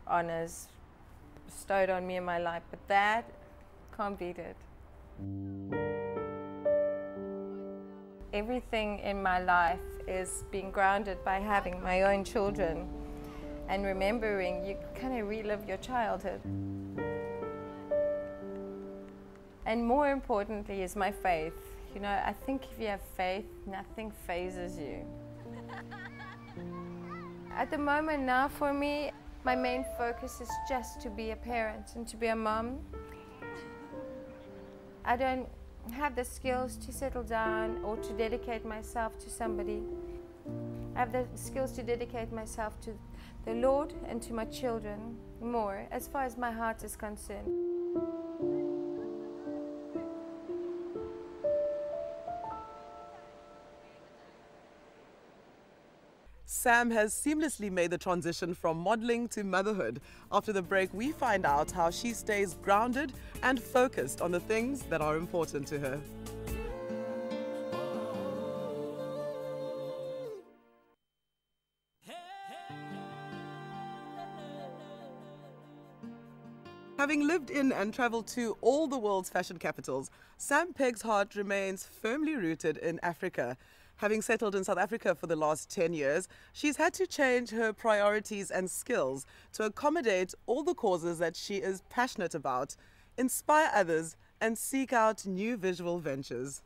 honours bestowed on me in my life, but that can't beat it. Everything in my life is being grounded by having my own children and remembering you kind of relive your childhood. And more importantly is my faith. You know, I think if you have faith, nothing phases you. At the moment now for me, my main focus is just to be a parent and to be a mom. I don't have the skills to settle down or to dedicate myself to somebody. I have the skills to dedicate myself to the Lord and to my children more, as far as my heart is concerned. Sam has seamlessly made the transition from modelling to motherhood. After the break, we find out how she stays grounded and focused on the things that are important to her. Having lived in and travelled to all the world's fashion capitals, Sam Pegg's heart remains firmly rooted in Africa. Having settled in South Africa for the last 10 years, she's had to change her priorities and skills to accommodate all the causes that she is passionate about, inspire others, and seek out new visual ventures.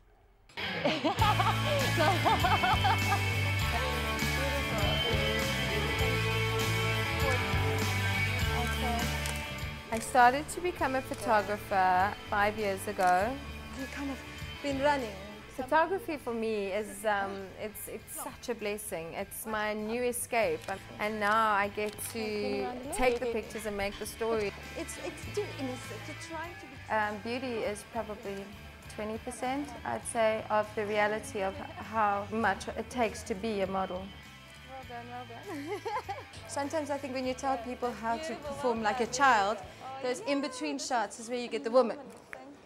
I started to become a photographer 5 years ago. I've kind of been running. Photography for me is it's such a blessing. It's my new escape, and now I get to take the pictures and make the story. It's too innocent. You're trying to be. Beauty is probably 20%, I'd say, of the reality of how much it takes to be a model. Well done, well done. Sometimes I think when you tell people how to perform like a child, those in-between shots is where you get the woman.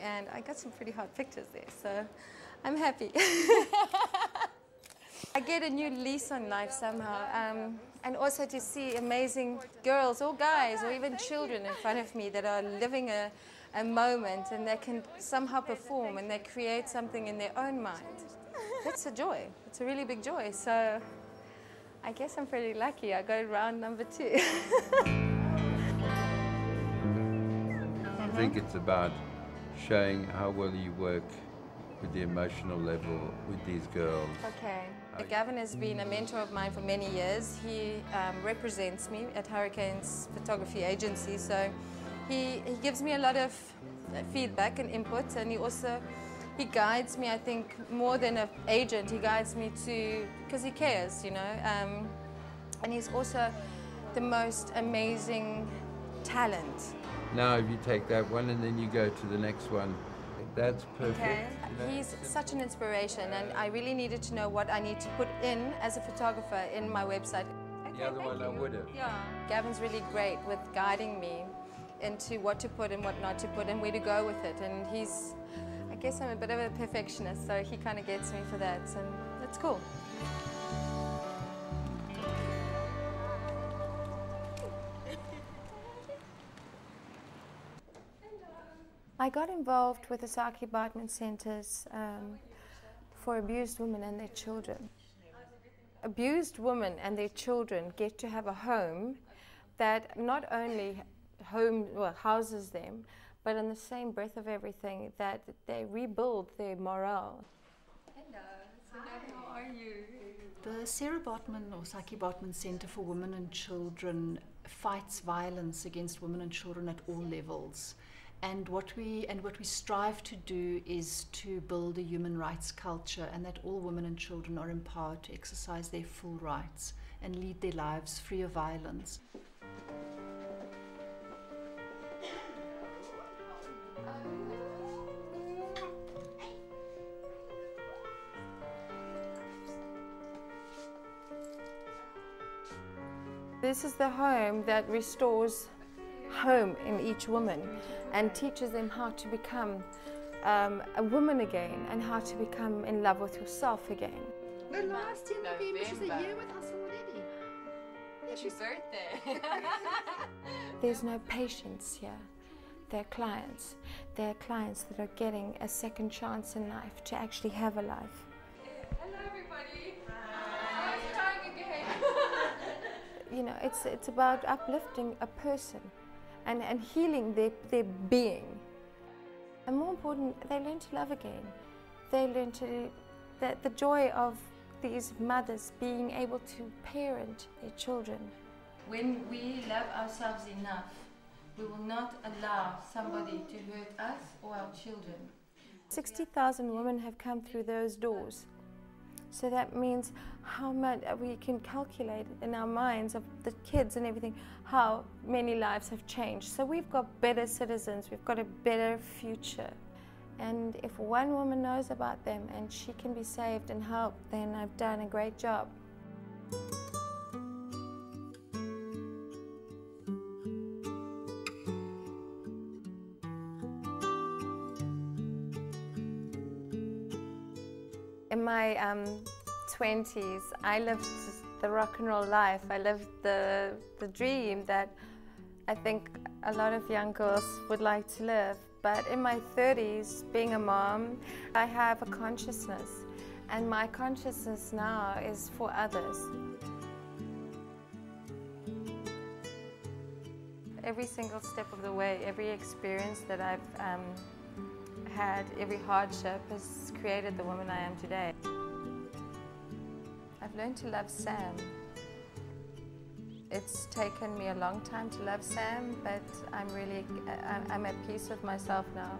And I got some pretty hot pictures there, so I'm happy. I get a new lease on life somehow, and also to see amazing girls or guys or even children in front of me that are living a moment and they can somehow perform and they create something in their own mind. That's a joy. It's a really big joy. So I guess I'm pretty lucky. I got round number 2. I think it's about showing how well you work with the emotional level with these girls. Okay. Gavin has been a mentor of mine for many years. He represents me at Hurricane's photography agency, so he gives me a lot of feedback and input, and he guides me, I think, more than an agent. He guides me because he cares, you know, and he's also the most amazing talent. Now if you take that one and then you go to the next one, that's perfect. Okay. You know? He's such an inspiration, and I really needed to know what I need to put in as a photographer in my website. Okay, the other one I would have. Yeah. Gavin's really great with guiding me into what to put and what not to put and where to go with it. And I guess I'm a bit of a perfectionist, so he kind of gets me for that, and that's cool. I got involved with the Saartjie Baardman Centres for abused women and their children. Abused women and their children get to have a home that not only houses them, but in the same breath of everything, that they rebuild their morale. Hello, how are you? The Saartjie Baardman or Saartjie Baardman Centre for Women and Children fights violence against women and children at all levels. And what we strive to do is to build a human rights culture, and that all women and children are empowered to exercise their full rights and lead their lives free of violence. This is the home that restores home in each woman and teaches them how to become a woman again and how to become in love with yourself again. The last year, November, she's a year with us already. Happy birthday! There's no patients here. They're clients. They're clients that are getting a second chance in life to actually have a life. Hello, everybody. Hi. I was crying again. You know, it's about uplifting a person and healing their being. And more important, they learn to love again. They learn to the joy of these mothers being able to parent their children. When we love ourselves enough, we will not allow somebody to hurt us or our children. 60,000 women have come through those doors. So that means how much we can calculate in our minds of the kids and everything, how many lives have changed. So we've got better citizens, we've got a better future. And if one woman knows about them and she can be saved and helped, then I've done a great job. In my 20s, I lived the rock and roll life. I lived the dream that I think a lot of young girls would like to live. But in my 30s, being a mom, I have a consciousness. And my consciousness now is for others. Every single step of the way, every experience that I've had, every hardship has created the woman I am today. I've learned to love Sam. It's taken me a long time to love Sam, but I'm at peace with myself now.